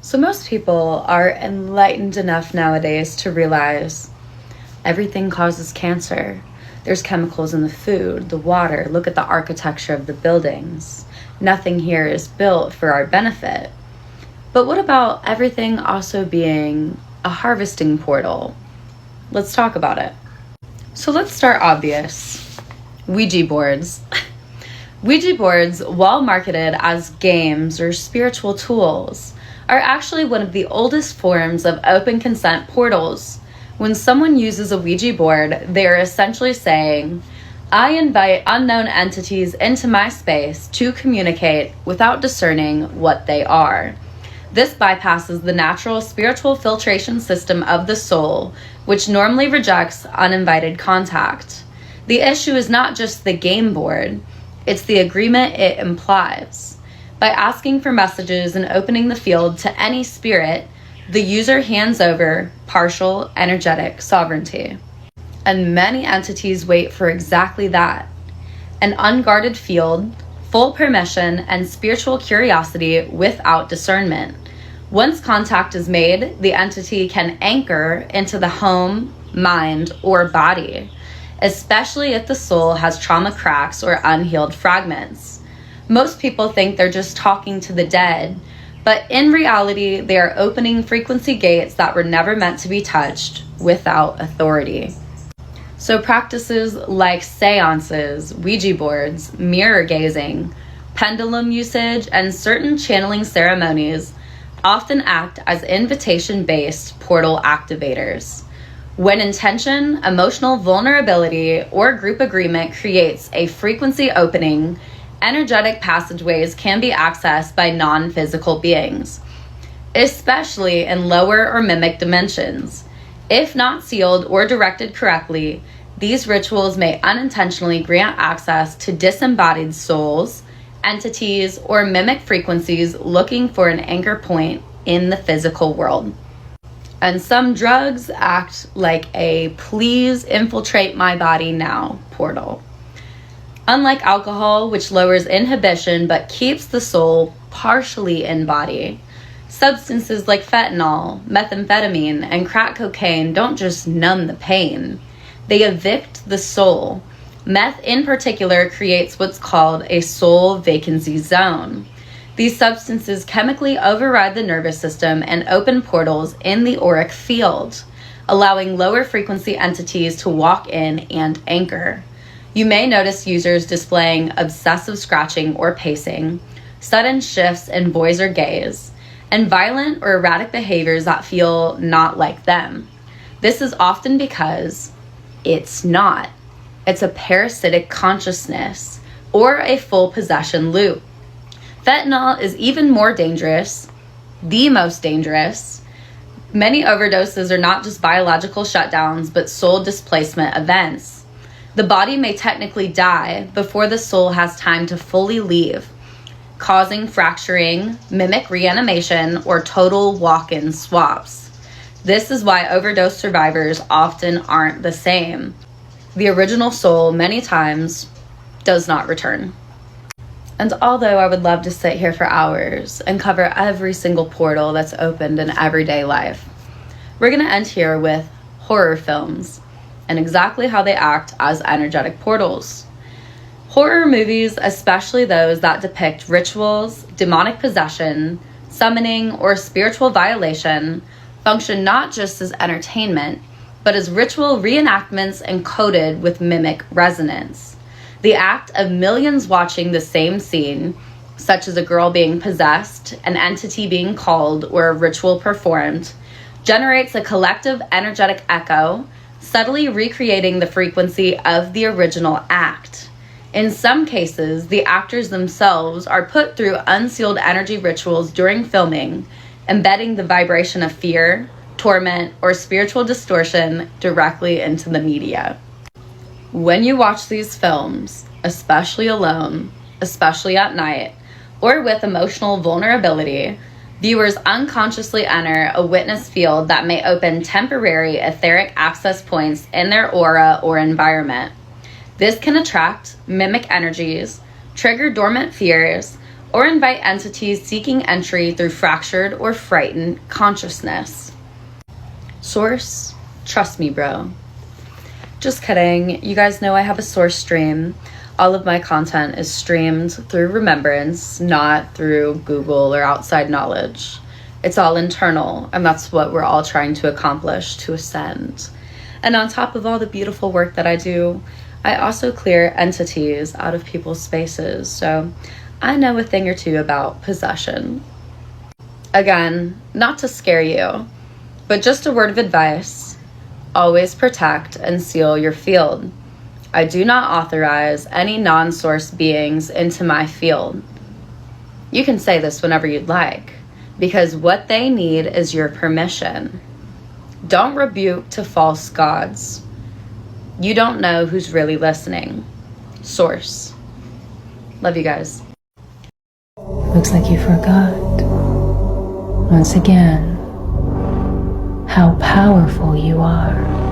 So, most people are enlightened enough nowadays to realize everything causes cancer. There's chemicals in the food, the water. Look at the architecture of the buildings. Nothing here is built for our benefit. But what about everything also being a harvesting portal? Let's talk about it. So let's start obvious. Ouija boards. Ouija boards, while marketed as games or spiritual tools, are actually one of the oldest forms of open consent portals. When someone uses a Ouija board, they are essentially saying, I invite unknown entities into my space to communicate without discerning what they are. This bypasses the natural spiritual filtration system of the soul, which normally rejects uninvited contact. The issue is not just the game board, it's the agreement it implies. By asking for messages and opening the field to any spirit, the user hands over partial energetic sovereignty. And many entities wait for exactly that. An unguarded field, full permission, and spiritual curiosity without discernment. Once contact is made, the entity can anchor into the home, mind, or body, especially if the soul has trauma cracks or unhealed fragments. Most people think they're just talking to the dead, but in reality, they are opening frequency gates that were never meant to be touched without authority. So practices like seances, Ouija boards, mirror gazing, pendulum usage, and certain channeling ceremonies often act as invitation-based portal activators. When intention, emotional vulnerability, or group agreement creates a frequency opening, energetic passageways can be accessed by non-physical beings, especially in lower or mimic dimensions. If not sealed or directed correctly, these rituals may unintentionally grant access to disembodied souls, entities, or mimic frequencies looking for an anchor point in the physical world. And some drugs act like a please infiltrate my body now portal. Unlike alcohol, which lowers inhibition but keeps the soul partially in body, substances like fentanyl, methamphetamine, and crack cocaine don't just numb the pain, they evict the soul. Meth in particular creates what's called a soul vacancy zone. These substances chemically override the nervous system and open portals in the auric field, allowing lower frequency entities to walk in and anchor. You may notice users displaying obsessive scratching or pacing, sudden shifts in voice or gaze, and violent or erratic behaviors that feel not like them. This is often because it's not. It's a parasitic consciousness or a full possession loop. Fentanyl is even more dangerous, the most dangerous. Many overdoses are not just biological shutdowns, but soul displacement events. The body may technically die before the soul has time to fully leave, causing fracturing, mimic reanimation, or total walk-in swaps. This is why overdose survivors often aren't the same. The original soul, many times, does not return. And although I would love to sit here for hours and cover every single portal that's opened in everyday life, we're going to end here with horror films and exactly how they act as energetic portals. Horror movies, especially those that depict rituals, demonic possession, summoning, or spiritual violation, function not just as entertainment, but as ritual reenactments encoded with mimic resonance. The act of millions watching the same scene, such as a girl being possessed, an entity being called, or a ritual performed, generates a collective energetic echo, subtly recreating the frequency of the original act. In some cases, the actors themselves are put through unsealed energy rituals during filming, embedding the vibration of fear, torment, or spiritual distortion directly into the media. When you watch these films, especially alone, especially at night, or with emotional vulnerability, viewers unconsciously enter a witness field that may open temporary etheric access points in their aura or environment. This can attract mimic energies, trigger dormant fears, or invite entities seeking entry through fractured or frightened consciousness. Source, trust me, bro. Just kidding. You guys know I have a source stream. All of my content is streamed through remembrance, not through Google or outside knowledge. It's all internal, and that's what we're all trying to accomplish, to ascend. And on top of all the beautiful work that I do, I also clear entities out of people's spaces, so I know a thing or two about possession. Again, not to scare you, but just a word of advice. Always protect and seal your field. I do not authorize any non-source beings into my field. You can say this whenever you'd like, because what they need is your permission. Don't rebuke to false gods. You don't know who's really listening. Source. Love you guys. Looks like you forgot, once again, how powerful you are.